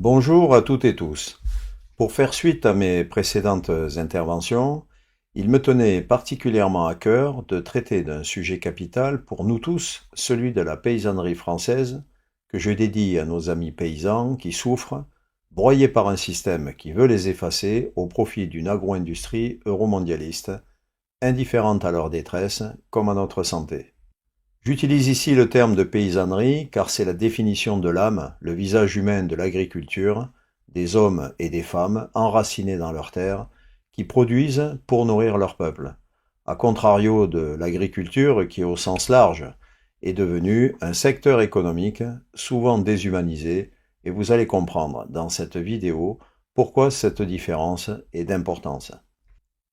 Bonjour à toutes et tous. Pour faire suite à mes précédentes interventions, il me tenait particulièrement à cœur de traiter d'un sujet capital pour nous tous, celui de la paysannerie française, que je dédie à nos amis paysans qui souffrent, broyés par un système qui veut les effacer au profit d'une agro-industrie euromondialiste, indifférente à leur détresse comme à notre santé. J'utilise ici le terme de paysannerie car c'est la définition de l'âme, le visage humain de l'agriculture, des hommes et des femmes enracinés dans leurs terres, qui produisent pour nourrir leur peuple. A contrario de l'agriculture qui, au sens large, est devenue un secteur économique souvent déshumanisé, et vous allez comprendre dans cette vidéo pourquoi cette différence est d'importance.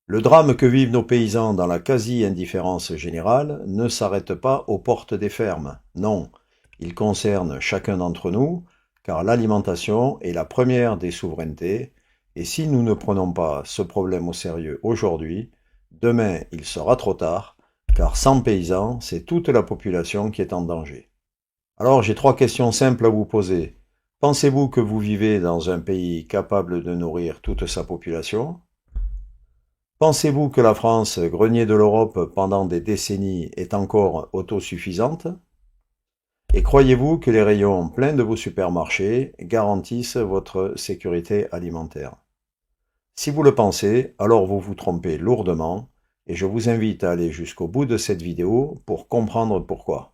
Le drame que vivent nos paysans dans la quasi-indifférence générale ne s'arrête pas aux portes des fermes. Non, il concerne chacun d'entre nous, car l'alimentation est la première des souverainetés, et si nous ne prenons pas ce problème au sérieux aujourd'hui, demain il sera trop tard, car sans paysans, c'est toute la population qui est en danger. Alors j'ai trois questions simples à vous poser. Pensez-vous que vous vivez dans un pays capable de nourrir toute sa population ? Pensez-vous que la France, grenier de l'Europe pendant des décennies, est encore autosuffisante? Et croyez-vous que les rayons pleins de vos supermarchés garantissent votre sécurité alimentaire? Si vous le pensez, alors vous vous trompez lourdement et je vous invite à aller jusqu'au bout de cette vidéo pour comprendre pourquoi.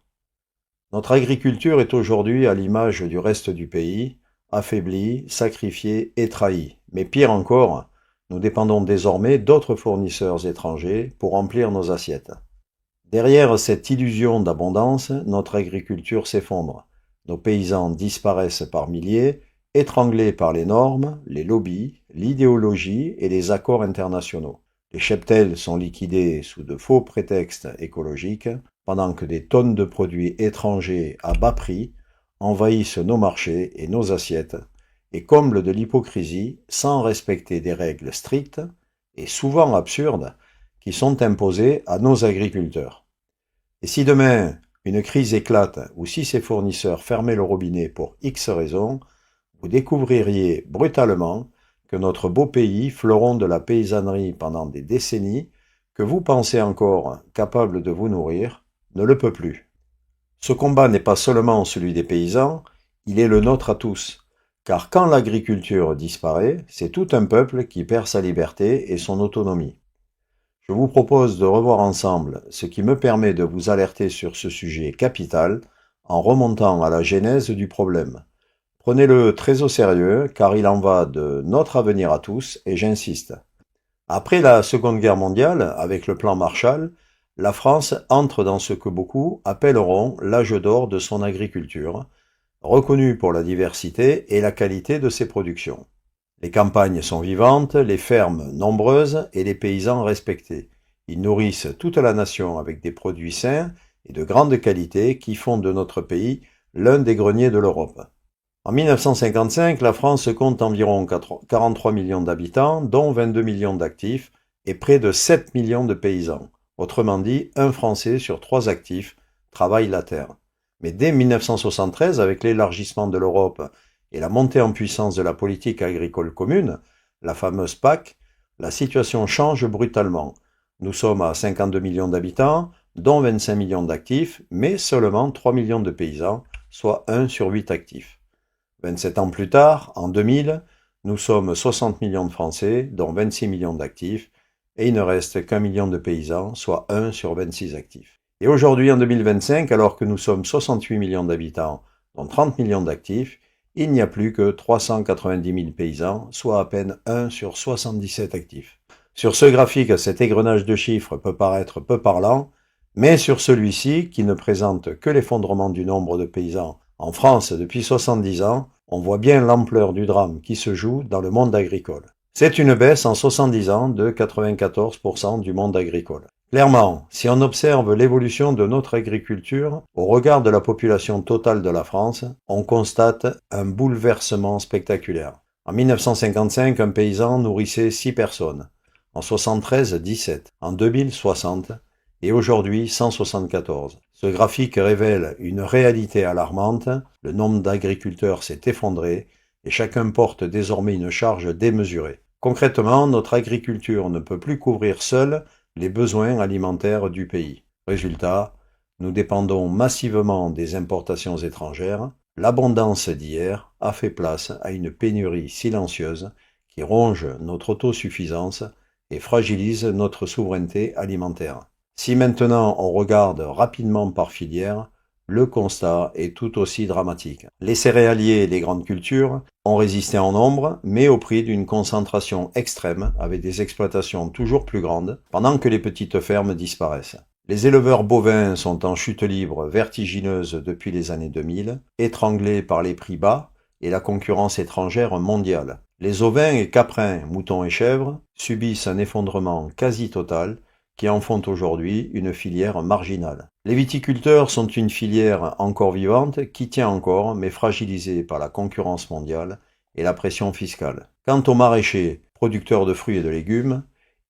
Notre agriculture est aujourd'hui à l'image du reste du pays, affaiblie, sacrifiée et trahie. Mais pire encore, nous dépendons désormais d'autres fournisseurs étrangers pour remplir nos assiettes. Derrière cette illusion d'abondance, notre agriculture s'effondre. Nos paysans disparaissent par milliers, étranglés par les normes, les lobbies, l'idéologie et les accords internationaux. Les cheptels sont liquidés sous de faux prétextes écologiques, pendant que des tonnes de produits étrangers à bas prix envahissent nos marchés et nos assiettes, et comble de l'hypocrisie sans respecter des règles strictes et souvent absurdes qui sont imposées à nos agriculteurs. Et si demain une crise éclate ou si ces fournisseurs fermaient le robinet pour X raisons, vous découvririez brutalement que notre beau pays, fleuron de la paysannerie pendant des décennies, que vous pensez encore capable de vous nourrir, ne le peut plus. Ce combat n'est pas seulement celui des paysans, il est le nôtre à tous. Car quand l'agriculture disparaît, c'est tout un peuple qui perd sa liberté et son autonomie. Je vous propose de revoir ensemble ce qui me permet de vous alerter sur ce sujet capital en remontant à la genèse du problème. Prenez-le très au sérieux car il en va de notre avenir à tous et j'insiste. Après la Seconde Guerre mondiale, avec le plan Marshall, la France entre dans ce que beaucoup appelleront l'âge d'or de son agriculture, reconnu pour la diversité et la qualité de ses productions. Les campagnes sont vivantes, les fermes nombreuses et les paysans respectés. Ils nourrissent toute la nation avec des produits sains et de grande qualité qui font de notre pays l'un des greniers de l'Europe. En 1955, la France compte environ 43 millions d'habitants, dont 22 millions d'actifs et près de 7 millions de paysans. Autrement dit, un Français sur 3 actifs travaille la terre. Mais dès 1973, avec l'élargissement de l'Europe et la montée en puissance de la politique agricole commune, la fameuse PAC, la situation change brutalement. Nous sommes à 52 millions d'habitants, dont 25 millions d'actifs, mais seulement 3 millions de paysans, soit 1 sur 8 actifs. 27 ans plus tard, en 2000, nous sommes 60 millions de Français, dont 26 millions d'actifs, et il ne reste qu'1 million de paysans, soit 1 sur 26 actifs. Et aujourd'hui, en 2025, alors que nous sommes 68 millions d'habitants, dont 30 millions d'actifs, il n'y a plus que 390 000 paysans, soit à peine 1 sur 77 actifs. Sur ce graphique, cet égrenage de chiffres peut paraître peu parlant, mais sur celui-ci, qui ne présente que l'effondrement du nombre de paysans en France depuis 70 ans, on voit bien l'ampleur du drame qui se joue dans le monde agricole. C'est une baisse en 70 ans de 94% du monde agricole. Clairement, si on observe l'évolution de notre agriculture au regard de la population totale de la France, on constate un bouleversement spectaculaire. En 1955, un paysan nourrissait 6 personnes. En 73, 17. En 2000, 60. Et aujourd'hui, 174. Ce graphique révèle une réalité alarmante. Le nombre d'agriculteurs s'est effondré et chacun porte désormais une charge démesurée. Concrètement, notre agriculture ne peut plus couvrir seule les besoins alimentaires du pays. Résultat, nous dépendons massivement des importations étrangères. L'abondance d'hier a fait place à une pénurie silencieuse qui ronge notre autosuffisance et fragilise notre souveraineté alimentaire. Si maintenant on regarde rapidement par filière, le constat est tout aussi dramatique. Les céréaliers et les grandes cultures ont résisté en nombre, mais au prix d'une concentration extrême, avec des exploitations toujours plus grandes, pendant que les petites fermes disparaissent. Les éleveurs bovins sont en chute libre vertigineuse depuis les années 2000, étranglés par les prix bas et la concurrence étrangère mondiale. Les ovins et caprins, moutons et chèvres subissent un effondrement quasi total qui en font aujourd'hui une filière marginale. Les viticulteurs sont une filière encore vivante qui tient encore mais fragilisée par la concurrence mondiale et la pression fiscale. Quant aux maraîchers, producteurs de fruits et de légumes,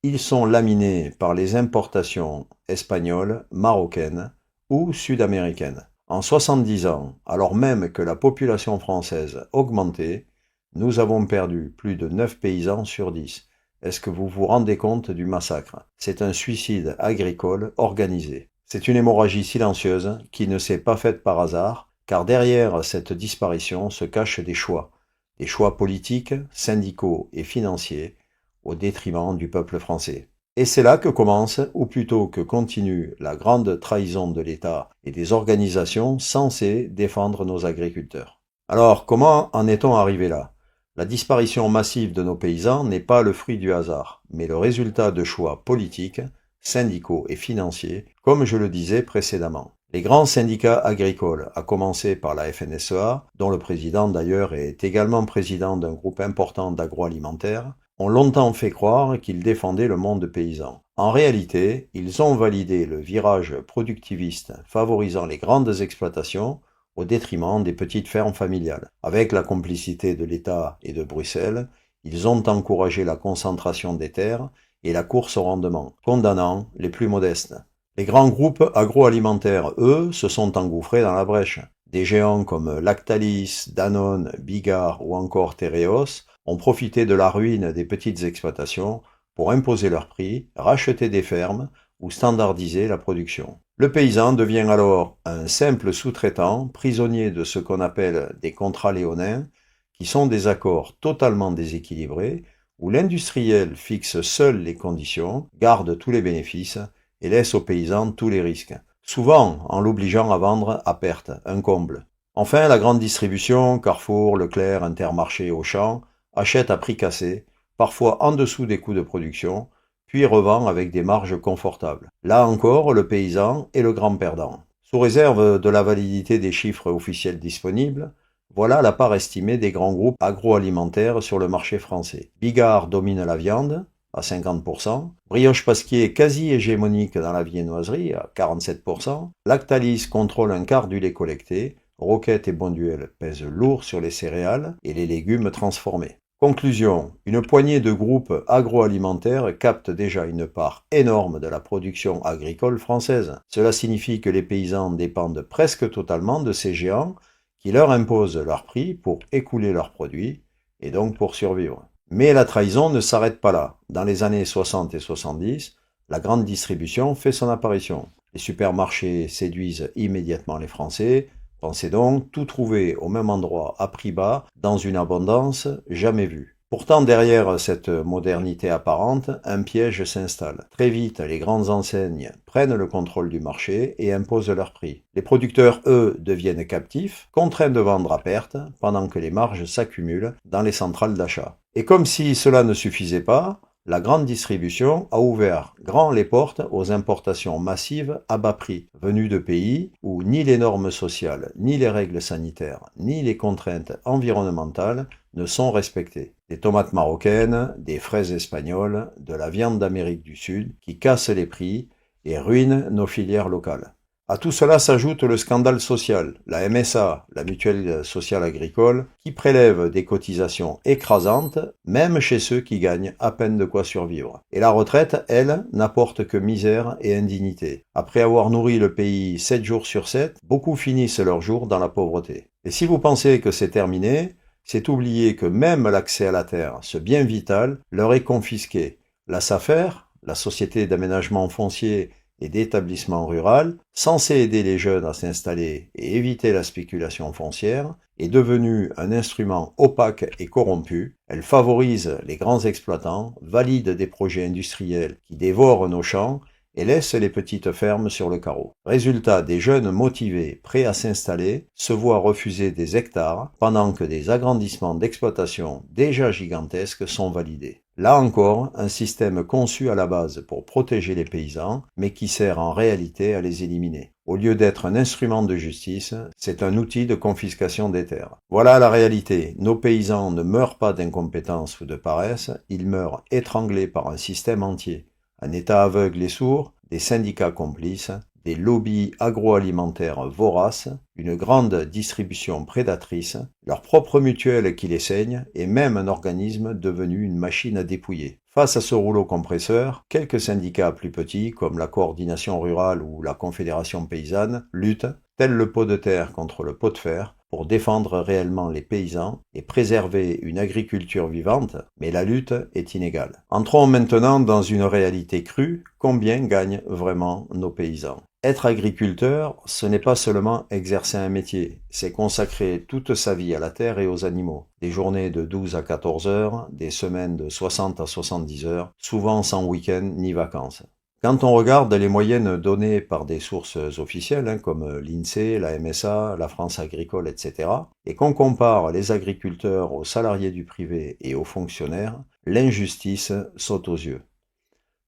ils sont laminés par les importations espagnoles, marocaines ou sud-américaines. En 70 ans, alors même que la population française augmentait, nous avons perdu plus de 9 paysans sur 10. Est-ce que vous vous rendez compte du massacre? C'est un suicide agricole organisé. C'est une hémorragie silencieuse qui ne s'est pas faite par hasard, car derrière cette disparition se cachent des choix politiques, syndicaux et financiers, au détriment du peuple français. Et c'est là que commence, ou plutôt que continue, la grande trahison de l'État et des organisations censées défendre nos agriculteurs. Alors, comment en est-on arrivé là? La disparition massive de nos paysans n'est pas le fruit du hasard, mais le résultat de choix politiques, syndicaux et financiers, comme je le disais précédemment. Les grands syndicats agricoles, à commencer par la FNSEA, dont le président d'ailleurs est également président d'un groupe important d'agroalimentaire, ont longtemps fait croire qu'ils défendaient le monde paysan. En réalité, ils ont validé le virage productiviste favorisant les grandes exploitations au détriment des petites fermes familiales. Avec la complicité de l'État et de Bruxelles, ils ont encouragé la concentration des terres et la course au rendement, condamnant les plus modestes. Les grands groupes agroalimentaires, eux, se sont engouffrés dans la brèche. Des géants comme Lactalis, Danone, Bigard ou encore Tereos ont profité de la ruine des petites exploitations pour imposer leurs prix, racheter des fermes ou standardiser la production. Le paysan devient alors un simple sous-traitant, prisonnier de ce qu'on appelle des contrats léonins, qui sont des accords totalement déséquilibrés, où l'industriel fixe seul les conditions, garde tous les bénéfices et laisse au paysan tous les risques, souvent en l'obligeant à vendre à perte, un comble. Enfin, la grande distribution, Carrefour, Leclerc, Intermarché, Auchan, achète à prix cassé, parfois en dessous des coûts de production, puis revend avec des marges confortables. Là encore, le paysan est le grand perdant. Sous réserve de la validité des chiffres officiels disponibles, voilà la part estimée des grands groupes agroalimentaires sur le marché français. Bigard domine la viande, à 50%, Brioche Pasquier quasi hégémonique dans la viennoiserie, à 47%, Lactalis contrôle un quart du lait collecté, Roquette et Bonduelle pèsent lourd sur les céréales et les légumes transformés. Conclusion, une poignée de groupes agroalimentaires captent déjà une part énorme de la production agricole française. Cela signifie que les paysans dépendent presque totalement de ces géants qui leur imposent leurs prix pour écouler leurs produits et donc pour survivre. Mais la trahison ne s'arrête pas là. Dans les années 60 et 70, la grande distribution fait son apparition. Les supermarchés séduisent immédiatement les Français. Pensez donc tout trouver au même endroit à prix bas, dans une abondance jamais vue. Pourtant, derrière cette modernité apparente, un piège s'installe. Très vite, les grandes enseignes prennent le contrôle du marché et imposent leurs prix. Les producteurs, eux, deviennent captifs, contraints de vendre à perte, pendant que les marges s'accumulent dans les centrales d'achat. Et comme si cela ne suffisait pas, la grande distribution a ouvert grand les portes aux importations massives à bas prix, venues de pays où ni les normes sociales, ni les règles sanitaires, ni les contraintes environnementales ne sont respectées. Des tomates marocaines, des fraises espagnoles, de la viande d'Amérique du Sud qui cassent les prix et ruinent nos filières locales. À tout cela s'ajoute le scandale social, la MSA, la Mutuelle sociale agricole, qui prélève des cotisations écrasantes, même chez ceux qui gagnent à peine de quoi survivre. Et la retraite, elle, n'apporte que misère et indignité. Après avoir nourri le pays 7 jours sur 7, beaucoup finissent leurs jours dans la pauvreté. Et si vous pensez que c'est terminé, C'est oublier que même l'accès à la terre, ce bien vital, leur est confisqué. La SAFER, la Société d'aménagement foncier et d'établissement rural, censée aider les jeunes à s'installer et éviter la spéculation foncière, est devenue un instrument opaque et corrompu. Elle favorise les grands exploitants, valide des projets industriels qui dévorent nos champs et laisse les petites fermes sur le carreau. Résultat, des jeunes motivés, prêts à s'installer, se voient refuser des hectares, pendant que des agrandissements d'exploitation déjà gigantesques sont validés. Là encore, un système conçu à la base pour protéger les paysans, mais qui sert en réalité à les éliminer. Au lieu d'être un instrument de justice, c'est un outil de confiscation des terres. Voilà la réalité. Nos paysans ne meurent pas d'incompétence ou de paresse, ils meurent étranglés par un système entier. Un État aveugle et sourd, des syndicats complices, des lobbies agroalimentaires voraces, une grande distribution prédatrice, leur propre mutuelle qui les saigne et même un organisme devenu une machine à dépouiller. Face à ce rouleau compresseur, quelques syndicats plus petits, comme la Coordination rurale ou la Confédération paysanne, luttent, tel le pot de terre contre le pot de fer, pour défendre réellement les paysans et préserver une agriculture vivante, mais la lutte est inégale. Entrons maintenant dans une réalité crue, combien gagnent vraiment nos paysans? Être agriculteur, ce n'est pas seulement exercer un métier, c'est consacrer toute sa vie à la terre et aux animaux. Des journées de 12 à 14 heures, des semaines de 60 à 70 heures, souvent sans week-end ni vacances. Quand on regarde les moyennes données par des sources officielles, comme l'INSEE, la MSA, la France agricole, etc., et qu'on compare les agriculteurs aux salariés du privé et aux fonctionnaires, l'injustice saute aux yeux.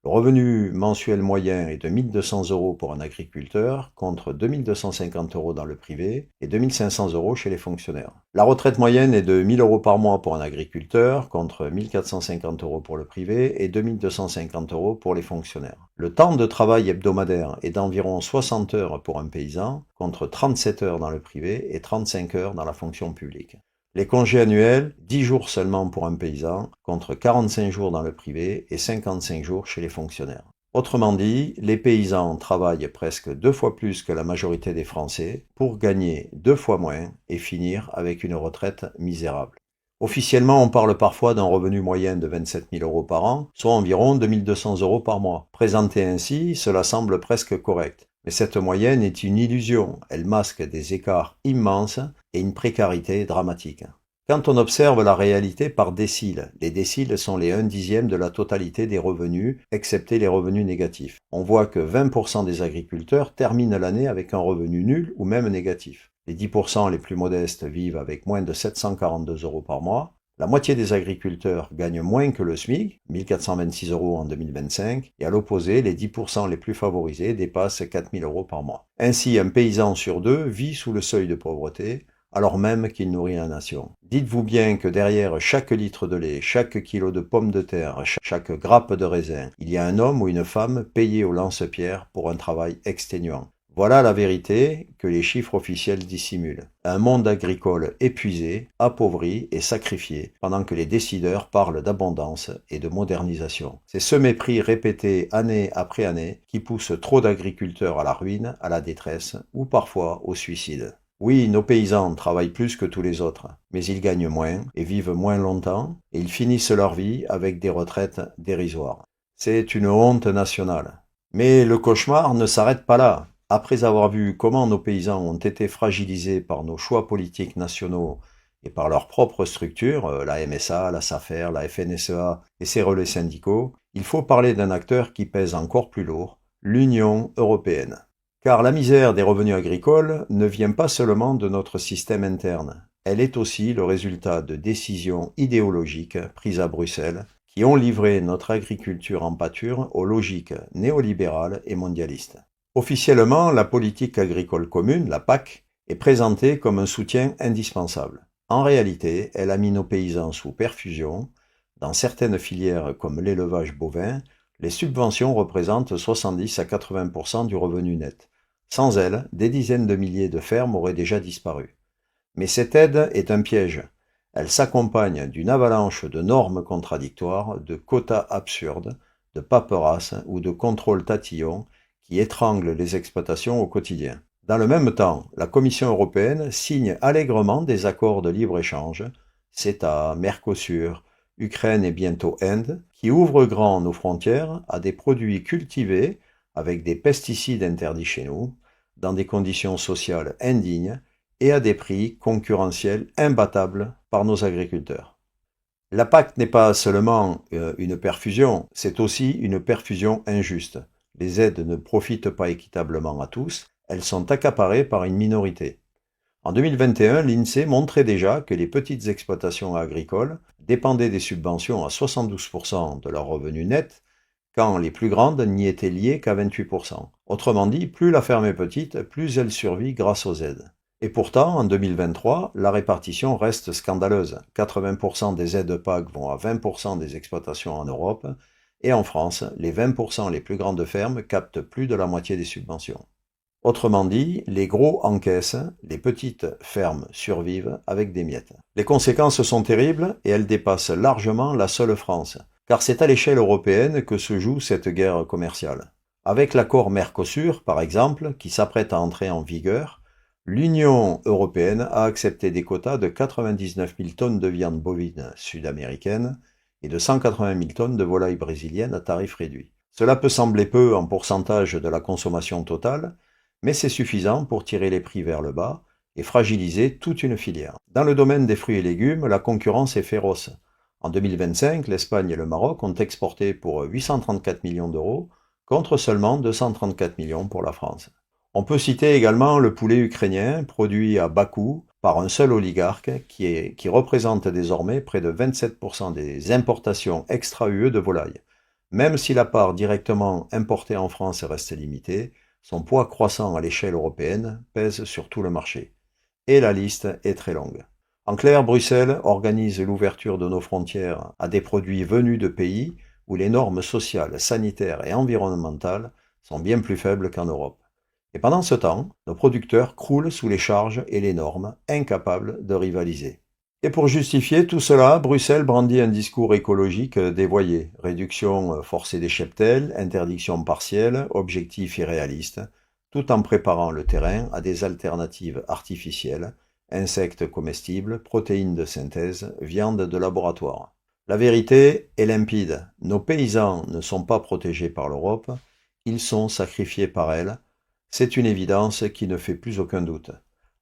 Le revenu mensuel moyen est de 1 200 € pour un agriculteur, contre 2 250 € dans le privé et 2 500 € chez les fonctionnaires. La retraite moyenne est de 1 000 € par mois pour un agriculteur, contre 1 450 € pour le privé et 2 250 € pour les fonctionnaires. Le temps de travail hebdomadaire est d'environ 60 heures pour un paysan, contre 37 heures dans le privé et 35 heures dans la fonction publique. Les congés annuels, 10 jours seulement pour un paysan, contre 45 jours dans le privé et 55 jours chez les fonctionnaires. Autrement dit, les paysans travaillent presque 2 fois plus que la majorité des Français pour gagner 2 fois moins et finir avec une retraite misérable. Officiellement, on parle parfois d'un revenu moyen de 27 000 € par an, soit environ 2 200 € par mois. Présenté ainsi, cela semble presque correct. Mais cette moyenne est une illusion, elle masque des écarts immenses et une précarité dramatique. Quand on observe la réalité par déciles, les déciles sont les 1/10 de la totalité des revenus, excepté les revenus négatifs. On voit que 20% des agriculteurs terminent l'année avec un revenu nul ou même négatif. Les 10% les plus modestes vivent avec moins de 742 € par mois. La moitié des agriculteurs gagnent moins que le SMIC, 1 426 € en 2025, et à l'opposé, les 10% les plus favorisés dépassent 4 000 € par mois. Ainsi, un paysan sur deux vit sous le seuil de pauvreté, alors même qu'il nourrit la nation. Dites-vous bien que derrière chaque litre de lait, chaque kilo de pommes de terre, chaque grappe de raisin, il y a un homme ou une femme payé au lance-pierre pour un travail exténuant. Voilà la vérité que les chiffres officiels dissimulent. Un monde agricole épuisé, appauvri et sacrifié, pendant que les décideurs parlent d'abondance et de modernisation. C'est ce mépris répété année après année qui pousse trop d'agriculteurs à la ruine, à la détresse ou parfois au suicide. Oui, nos paysans travaillent plus que tous les autres, mais ils gagnent moins et vivent moins longtemps, et ils finissent leur vie avec des retraites dérisoires. C'est une honte nationale. Mais le cauchemar ne s'arrête pas là. Après avoir vu comment nos paysans ont été fragilisés par nos choix politiques nationaux et par leurs propres structures, la MSA, la SAFER, la FNSEA et ses relais syndicaux, il faut parler d'un acteur qui pèse encore plus lourd, l'Union européenne. Car la misère des revenus agricoles ne vient pas seulement de notre système interne, elle est aussi le résultat de décisions idéologiques prises à Bruxelles qui ont livré notre agriculture en pâture aux logiques néolibérales et mondialistes. Officiellement, la politique agricole commune, la PAC, est présentée comme un soutien indispensable. En réalité, elle a mis nos paysans sous perfusion. Dans certaines filières comme l'élevage bovin, les subventions représentent 70 à 80% du revenu net. Sans elles, des dizaines de milliers de fermes auraient déjà disparu. Mais cette aide est un piège. Elle s'accompagne d'une avalanche de normes contradictoires, de quotas absurdes, de paperasses ou de contrôles tatillons qui étranglent les exploitations au quotidien. Dans le même temps, la Commission européenne signe allègrement des accords de libre-échange, CETA, Mercosur, Ukraine et bientôt Inde, qui ouvrent grand nos frontières à des produits cultivés avec des pesticides interdits chez nous, dans des conditions sociales indignes et à des prix concurrentiels imbattables par nos agriculteurs. La PAC n'est pas seulement une perfusion, c'est aussi une perfusion injuste. Les aides ne profitent pas équitablement à tous, elles sont accaparées par une minorité. En 2021, l'INSEE montrait déjà que les petites exploitations agricoles dépendaient des subventions à 72% de leurs revenus nets, quand les plus grandes n'y étaient liées qu'à 28%. Autrement dit, plus la ferme est petite, plus elle survit grâce aux aides. Et pourtant, en 2023, la répartition reste scandaleuse. 80% des aides PAC vont à 20% des exploitations en Europe, et en France, les 20% les plus grandes fermes captent plus de la moitié des subventions. Autrement dit, les gros encaissent, les petites fermes survivent avec des miettes. Les conséquences sont terribles et elles dépassent largement la seule France, car c'est à l'échelle européenne que se joue cette guerre commerciale. Avec l'accord Mercosur, par exemple, qui s'apprête à entrer en vigueur, l'Union européenne a accepté des quotas de 99 000 tonnes de viande bovine sud-américaine et de 180 000 tonnes de volailles brésiliennes à tarif réduit. Cela peut sembler peu en pourcentage de la consommation totale, mais c'est suffisant pour tirer les prix vers le bas et fragiliser toute une filière. Dans le domaine des fruits et légumes, la concurrence est féroce. En 2025, l'Espagne et le Maroc ont exporté pour 834 millions d'euros contre seulement 234 millions pour la France. On peut citer également le poulet ukrainien produit à bas coût par un seul oligarque qui représente désormais près de 27% des importations extra-UE de volailles. Même si la part directement importée en France reste limitée, son poids croissant à l'échelle européenne pèse sur tout le marché. Et la liste est très longue. En clair, Bruxelles organise l'ouverture de nos frontières à des produits venus de pays où les normes sociales, sanitaires et environnementales sont bien plus faibles qu'en Europe. Et pendant ce temps, nos producteurs croulent sous les charges et les normes, incapables de rivaliser. Et pour justifier tout cela, Bruxelles brandit un discours écologique dévoyé. Réduction forcée des cheptels, interdiction partielle, objectifs irréalistes, tout en préparant le terrain à des alternatives artificielles, insectes comestibles, protéines de synthèse, viande de laboratoire. La vérité est limpide. Nos paysans ne sont pas protégés par l'Europe, ils sont sacrifiés par elle. C'est une évidence qui ne fait plus aucun doute.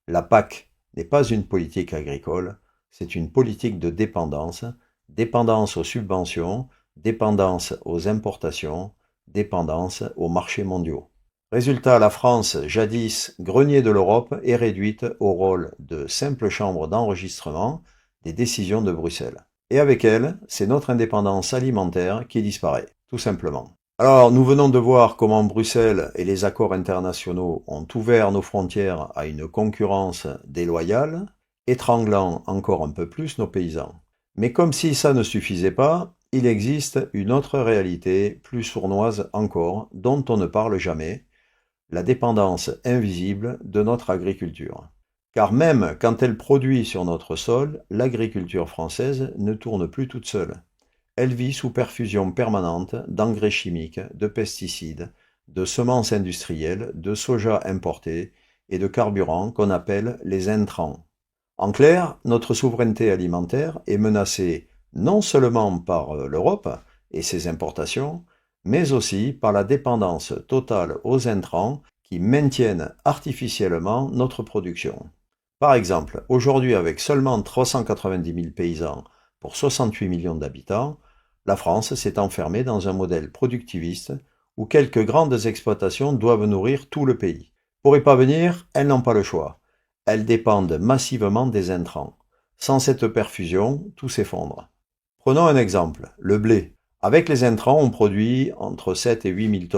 La PAC n'est pas une politique agricole, c'est une politique de dépendance, dépendance aux subventions, dépendance aux importations, dépendance aux marchés mondiaux. Résultat, la France, jadis grenier de l'Europe, est réduite au rôle de simple chambre d'enregistrement des décisions de Bruxelles. Et avec elle, c'est notre indépendance alimentaire qui disparaît, tout simplement. Alors, nous venons de voir comment Bruxelles et les accords internationaux ont ouvert nos frontières à une concurrence déloyale, étranglant encore un peu plus nos paysans. Mais comme si ça ne suffisait pas, il existe une autre réalité plus sournoise encore, dont on ne parle jamais, la dépendance invisible de notre agriculture. Car même quand elle produit sur notre sol, l'agriculture française ne tourne plus toute seule. Elle vit sous perfusion permanente d'engrais chimiques, de pesticides, de semences industrielles, de soja importé et de carburants qu'on appelle les intrants. En clair, notre souveraineté alimentaire est menacée non seulement par l'Europe et ses importations, mais aussi par la dépendance totale aux intrants qui maintiennent artificiellement notre production. Par exemple, aujourd'hui avec seulement 390 000 paysans pour 68 millions d'habitants, la France s'est enfermée dans un modèle productiviste où quelques grandes exploitations doivent nourrir tout le pays. Pour y parvenir, elles n'ont pas le choix. Elles dépendent massivement des intrants. Sans cette perfusion, tout s'effondre. Prenons un exemple, le blé. Avec les intrants, on produit entre 7 et 8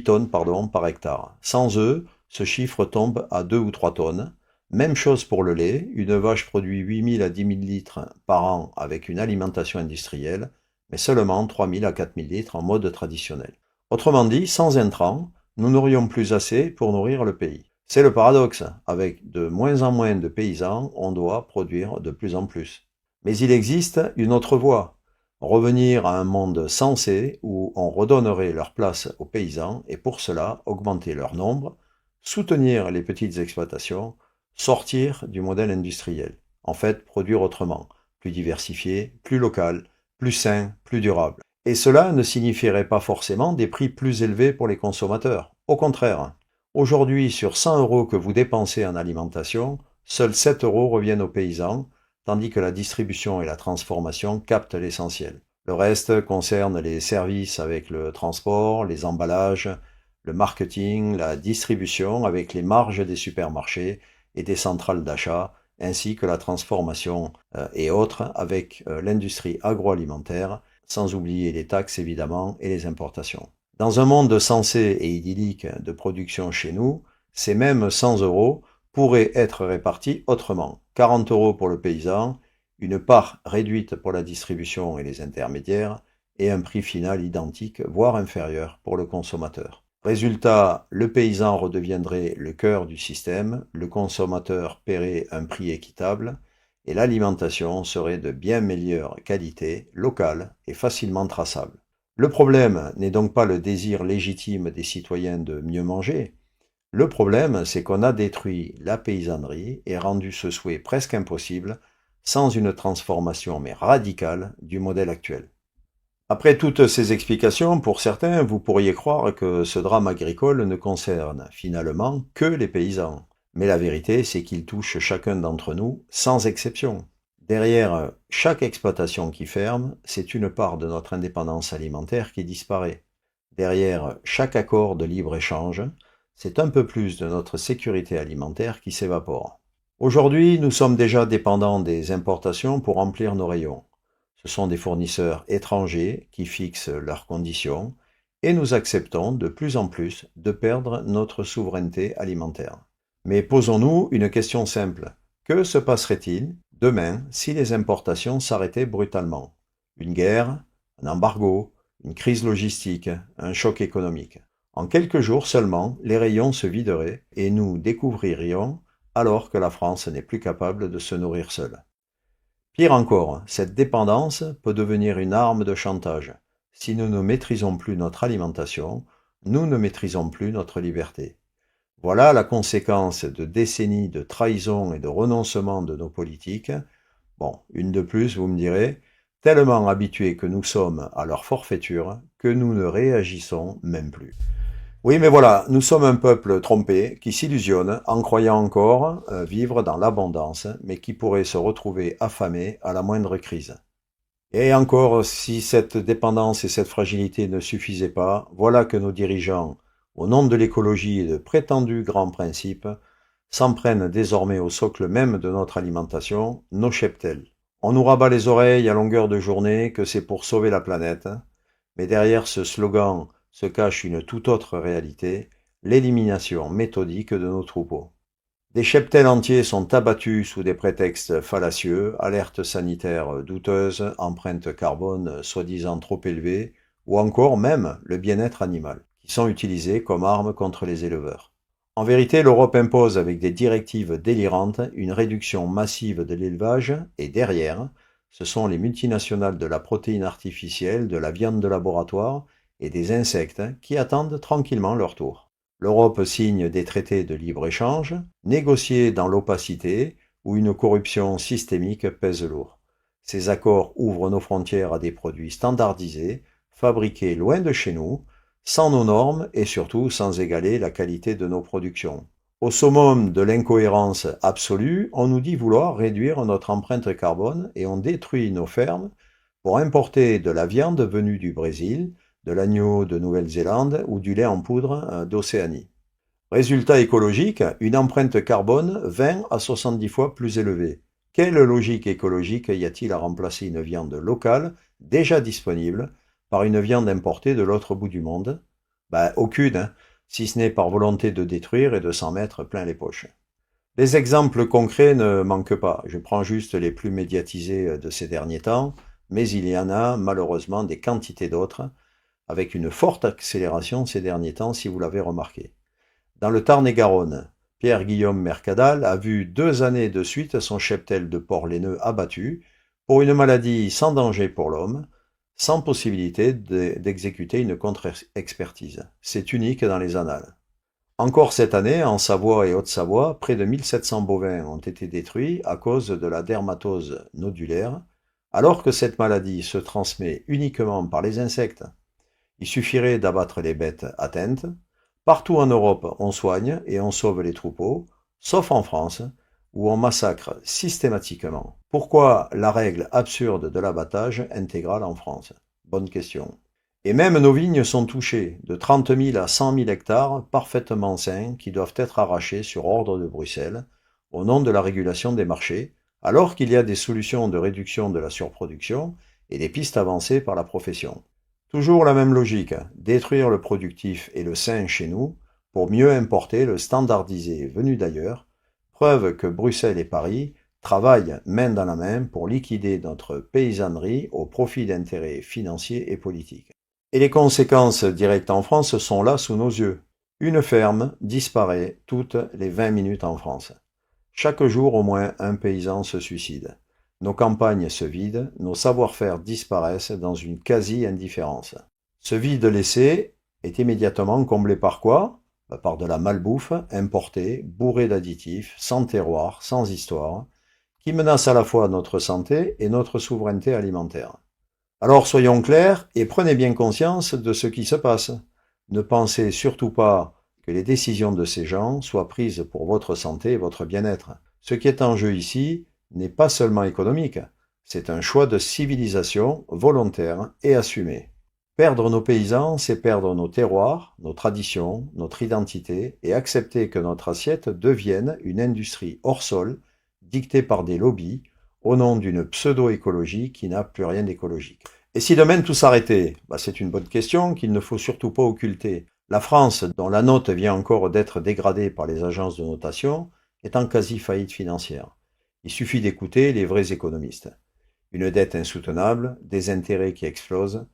tonnes par hectare. Sans eux, ce chiffre tombe à 2 ou 3 tonnes. Même chose pour le lait, une vache produit 8 000 à 10 000 litres par an avec une alimentation industrielle, mais seulement 3 000 à 4 000 litres en mode traditionnel. Autrement dit, sans intrants, nous n'aurions plus assez pour nourrir le pays. C'est le paradoxe, avec de moins en moins de paysans, on doit produire de plus en plus. Mais il existe une autre voie, revenir à un monde sensé où on redonnerait leur place aux paysans et pour cela augmenter leur nombre, soutenir les petites exploitations, sortir du modèle industriel. En fait, produire autrement. plus diversifié, plus local, plus sain, plus durable. Et cela ne signifierait pas forcément des prix plus élevés pour les consommateurs. Au contraire, aujourd'hui, sur 100 € que vous dépensez en alimentation, seuls 7 € reviennent aux paysans, tandis que la distribution et la transformation captent l'essentiel. Le reste concerne les services avec le transport, les emballages, le marketing, la distribution avec les marges des supermarchés et des centrales d'achat, ainsi que la transformation et autres avec l'industrie agroalimentaire, sans oublier les taxes évidemment et les importations. Dans un monde sensé et idyllique de production chez nous, ces mêmes 100 € pourraient être répartis autrement. 40 € pour le paysan, une part réduite pour la distribution et les intermédiaires, et un prix final identique, voire inférieur pour le consommateur. Résultat, le paysan redeviendrait le cœur du système, le consommateur paierait un prix équitable, et l'alimentation serait de bien meilleure qualité, locale et facilement traçable. Le problème n'est donc pas le désir légitime des citoyens de mieux manger. Le problème, c'est qu'on a détruit la paysannerie et rendu ce souhait presque impossible sans une transformation mais radicale du modèle actuel. Après toutes ces explications, pour certains, vous pourriez croire que ce drame agricole ne concerne finalement que les paysans. Mais la vérité, c'est qu'il touche chacun d'entre nous, sans exception. Derrière chaque exploitation qui ferme, c'est une part de notre indépendance alimentaire qui disparaît. Derrière chaque accord de libre-échange, c'est un peu plus de notre sécurité alimentaire qui s'évapore. Aujourd'hui, nous sommes déjà dépendants des importations pour remplir nos rayons. Ce sont des fournisseurs étrangers qui fixent leurs conditions et nous acceptons de plus en plus de perdre notre souveraineté alimentaire. Mais posons-nous une question simple. Que se passerait-il demain si les importations s'arrêtaient brutalement? Une guerre, un embargo, une crise logistique, un choc économique. En quelques jours seulement, les rayons se videraient et nous découvririons alors que la France n'est plus capable de se nourrir seule. Pire encore, cette dépendance peut devenir une arme de chantage. Si nous ne maîtrisons plus notre alimentation, nous ne maîtrisons plus notre liberté. Voilà la conséquence de décennies de trahison et de renoncement de nos politiques. Bon, une de plus, vous me direz, tellement habitués que nous sommes à leur forfaiture que nous ne réagissons même plus. Oui, mais voilà, nous sommes un peuple trompé qui s'illusionne en croyant encore vivre dans l'abondance, mais qui pourrait se retrouver affamé à la moindre crise. Et encore, si cette dépendance et cette fragilité ne suffisaient pas, voilà que nos dirigeants, au nom de l'écologie et de prétendus grands principes, s'en prennent désormais au socle même de notre alimentation, nos cheptels. On nous rabat les oreilles à longueur de journée que c'est pour sauver la planète, mais derrière ce slogan se cache une toute autre réalité, l'élimination méthodique de nos troupeaux. Des cheptels entiers sont abattus sous des prétextes fallacieux, alertes sanitaires douteuses, empreintes carbone soi-disant trop élevées, ou encore même le bien-être animal, qui sont utilisés comme armes contre les éleveurs. En vérité, l'Europe impose avec des directives délirantes une réduction massive de l'élevage et derrière, ce sont les multinationales de la protéine artificielle, de la viande de laboratoire et des insectes qui attendent tranquillement leur tour. L'Europe signe des traités de libre-échange, négociés dans l'opacité, où une corruption systémique pèse lourd. Ces accords ouvrent nos frontières à des produits standardisés, fabriqués loin de chez nous, sans nos normes et surtout sans égaler la qualité de nos productions. Au summum de l'incohérence absolue, on nous dit vouloir réduire notre empreinte carbone et on détruit nos fermes pour importer de la viande venue du Brésil, de l'agneau de Nouvelle-Zélande ou du lait en poudre d'Océanie. Résultat écologique, une empreinte carbone 20 à 70 fois plus élevée. Quelle logique écologique y a-t-il à remplacer une viande locale, déjà disponible, par une viande importée de l'autre bout du monde? Aucune, hein, si ce n'est par volonté de détruire et de s'en mettre plein les poches. Les exemples concrets ne manquent pas, je prends juste les plus médiatisés de ces derniers temps, mais il y en a malheureusement des quantités d'autres, avec une forte accélération ces derniers temps, si vous l'avez remarqué. Dans le Tarn-et-Garonne, Pierre-Guillaume Mercadal a vu 2 années de suite son cheptel de porcs laineux abattu pour une maladie sans danger pour l'homme, sans possibilité d'exécuter une contre-expertise. C'est unique dans les annales. Encore cette année, en Savoie et Haute-Savoie, près de 1700 bovins ont été détruits à cause de la dermatose nodulaire, alors que cette maladie se transmet uniquement par les insectes. Il suffirait d'abattre les bêtes atteintes. Partout en Europe, on soigne et on sauve les troupeaux, sauf en France, où on massacre systématiquement. Pourquoi la règle absurde de l'abattage intégral en France? Bonne question. Et même nos vignes sont touchées, de 30 000 à 100 000 hectares parfaitement sains qui doivent être arrachés sur ordre de Bruxelles, au nom de la régulation des marchés, alors qu'il y a des solutions de réduction de la surproduction et des pistes avancées par la profession. Toujours la même logique, détruire le productif et le sain chez nous pour mieux importer le standardisé venu d'ailleurs, preuve que Bruxelles et Paris travaillent main dans la main pour liquider notre paysannerie au profit d'intérêts financiers et politiques. Et les conséquences directes en France sont là sous nos yeux. Une ferme disparaît toutes les 20 minutes en France. Chaque jour au moins un paysan se suicide. Nos campagnes se vident, nos savoir-faire disparaissent dans une quasi-indifférence. Ce vide laissé est immédiatement comblé par quoi? Par de la malbouffe importée, bourrée d'additifs, sans terroir, sans histoire, qui menace à la fois notre santé et notre souveraineté alimentaire. Alors soyons clairs et prenez bien conscience de ce qui se passe. Ne pensez surtout pas que les décisions de ces gens soient prises pour votre santé et votre bien-être. Ce qui est en jeu ici n'est pas seulement économique, c'est un choix de civilisation volontaire et assumé. Perdre nos paysans, c'est perdre nos terroirs, nos traditions, notre identité et accepter que notre assiette devienne une industrie hors sol, dictée par des lobbies, au nom d'une pseudo-écologie qui n'a plus rien d'écologique. Et si demain tout s'arrêtait? C'est une bonne question qu'il ne faut surtout pas occulter. La France, dont la note vient encore d'être dégradée par les agences de notation, est en quasi-faillite financière. Il suffit d'écouter les vrais économistes. Une dette insoutenable, des intérêts qui explosent,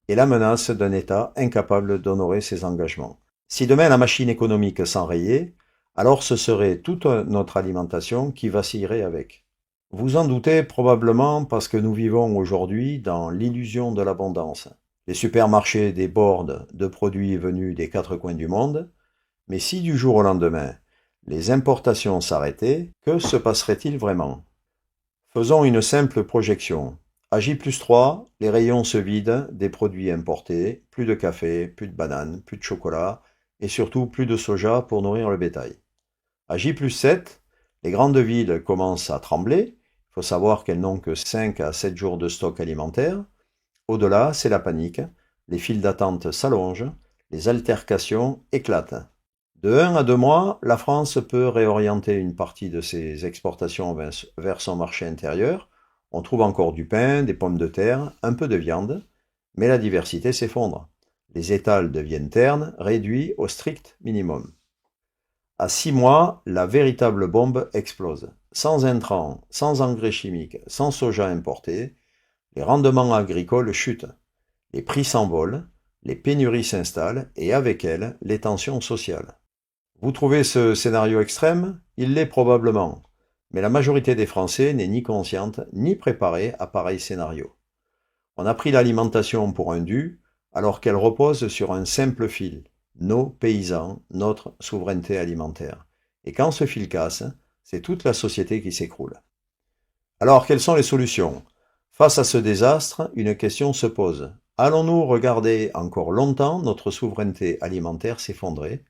et la menace d'un État incapable d'honorer ses engagements. Si demain la machine économique s'enrayait, alors ce serait toute notre alimentation qui vacillerait avec. Vous en doutez probablement parce que nous vivons aujourd'hui dans l'illusion de l'abondance. Les supermarchés débordent de produits venus des quatre coins du monde, mais si du jour au lendemain, les importations s'arrêtaient, que se passerait-il vraiment? Faisons une simple projection. À J+3, les rayons se vident des produits importés, plus de café, plus de bananes, plus de chocolat, et surtout plus de soja pour nourrir le bétail. À J+7, les grandes villes commencent à trembler. Il faut savoir qu'elles n'ont que 5 à 7 jours de stock alimentaire. Au-delà, c'est la panique. Les files d'attente s'allongent. Les altercations éclatent. De 1 à 2 mois, la France peut réorienter une partie de ses exportations vers son marché intérieur. On trouve encore du pain, des pommes de terre, un peu de viande, mais la diversité s'effondre. Les étals deviennent ternes, réduits au strict minimum. À 6 mois, la véritable bombe explose. Sans intrants, sans engrais chimiques, sans soja importé, les rendements agricoles chutent. Les prix s'envolent, les pénuries s'installent et avec elles, les tensions sociales. Vous trouvez ce scénario extrême? Il l'est probablement. Mais la majorité des Français n'est ni consciente ni préparée à pareil scénario. On a pris l'alimentation pour un dû, alors qu'elle repose sur un simple fil. Nos paysans, notre souveraineté alimentaire. Et quand ce fil casse, c'est toute la société qui s'écroule. Alors, quelles sont les solutions? Face à ce désastre, une question se pose. Allons-nous regarder encore longtemps notre souveraineté alimentaire s'effondrer,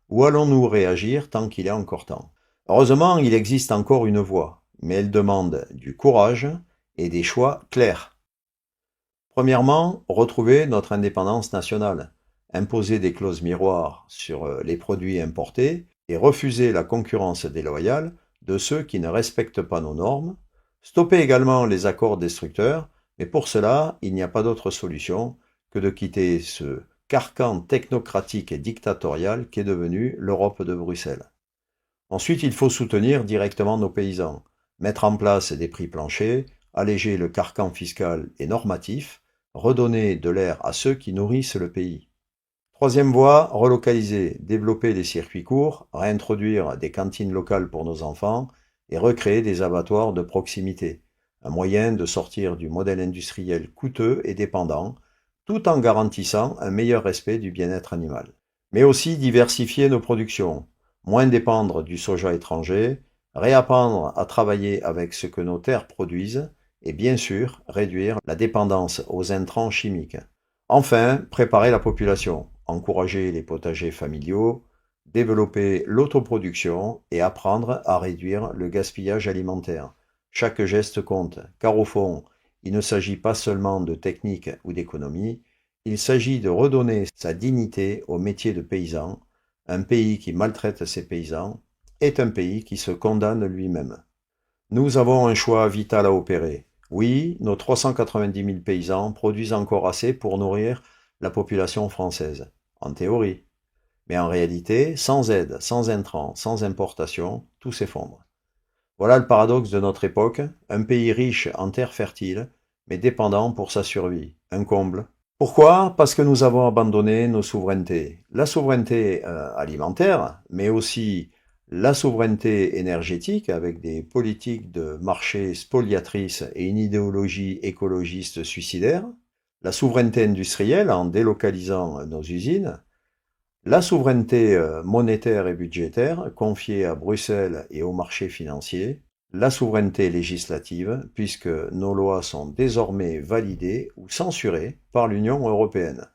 ou allons-nous réagir tant qu'il est encore temps? Heureusement, il existe encore une voie, mais elle demande du courage et des choix clairs. Premièrement, retrouver notre indépendance nationale, imposer des clauses miroirs sur les produits importés et refuser la concurrence déloyale de ceux qui ne respectent pas nos normes, stopper également les accords destructeurs, mais pour cela, il n'y a pas d'autre solution que de quitter ce carcan technocratique et dictatorial qu'est devenu l'Europe de Bruxelles. Ensuite, il faut soutenir directement nos paysans, mettre en place des prix planchers, alléger le carcan fiscal et normatif, redonner de l'air à ceux qui nourrissent le pays. Troisième voie, relocaliser, développer des circuits courts, réintroduire des cantines locales pour nos enfants et recréer des abattoirs de proximité, un moyen de sortir du modèle industriel coûteux et dépendant, tout en garantissant un meilleur respect du bien-être animal. Mais aussi diversifier nos productions, moins dépendre du soja étranger, réapprendre à travailler avec ce que nos terres produisent et bien sûr réduire la dépendance aux intrants chimiques. Enfin, préparer la population, encourager les potagers familiaux, développer l'autoproduction et apprendre à réduire le gaspillage alimentaire. Chaque geste compte, car au fond, il ne s'agit pas seulement de technique ou d'économie, il s'agit de redonner sa dignité au métier de paysan. Un pays qui maltraite ses paysans est un pays qui se condamne lui-même. Nous avons un choix vital à opérer. Oui, nos 390 000 paysans produisent encore assez pour nourrir la population française, en théorie. Mais en réalité, sans aide, sans intrants, sans importation, tout s'effondre. Voilà le paradoxe de notre époque, un pays riche en terres fertiles, mais dépendant pour sa survie. Un comble. Pourquoi? Parce que nous avons abandonné nos souverainetés. La souveraineté alimentaire, mais aussi la souveraineté énergétique avec des politiques de marché spoliatrices et une idéologie écologiste suicidaire. La souveraineté industrielle en délocalisant nos usines. La souveraineté monétaire et budgétaire confiée à Bruxelles et aux marchés financiers, la souveraineté législative, puisque nos lois sont désormais validées ou censurées par l'Union européenne.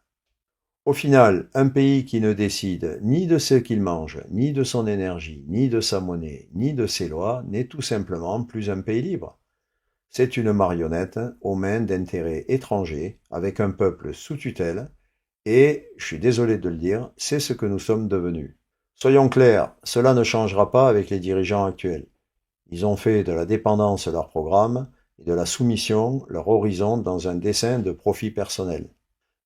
Au final, un pays qui ne décide ni de ce qu'il mange, ni de son énergie, ni de sa monnaie, ni de ses lois, n'est tout simplement plus un pays libre. C'est une marionnette aux mains d'intérêts étrangers, avec un peuple sous tutelle, et, je suis désolé de le dire, c'est ce que nous sommes devenus. Soyons clairs, cela ne changera pas avec les dirigeants actuels. Ils ont fait de la dépendance leur programme et de la soumission leur horizon dans un dessein de profit personnel.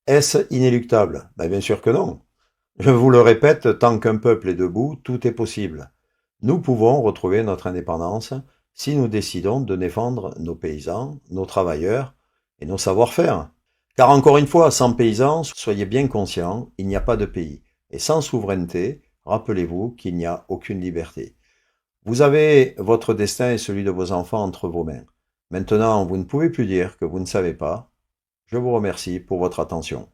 Est-ce inéluctable? Bien sûr que non. Je vous le répète, tant qu'un peuple est debout, tout est possible. Nous pouvons retrouver notre indépendance si nous décidons de défendre nos paysans, nos travailleurs et nos savoir-faire. Car encore une fois, sans paysans, soyez bien conscients, il n'y a pas de pays. Et sans souveraineté, rappelez-vous qu'il n'y a aucune liberté. Vous avez votre destin et celui de vos enfants entre vos mains. Maintenant, vous ne pouvez plus dire que vous ne savez pas. Je vous remercie pour votre attention.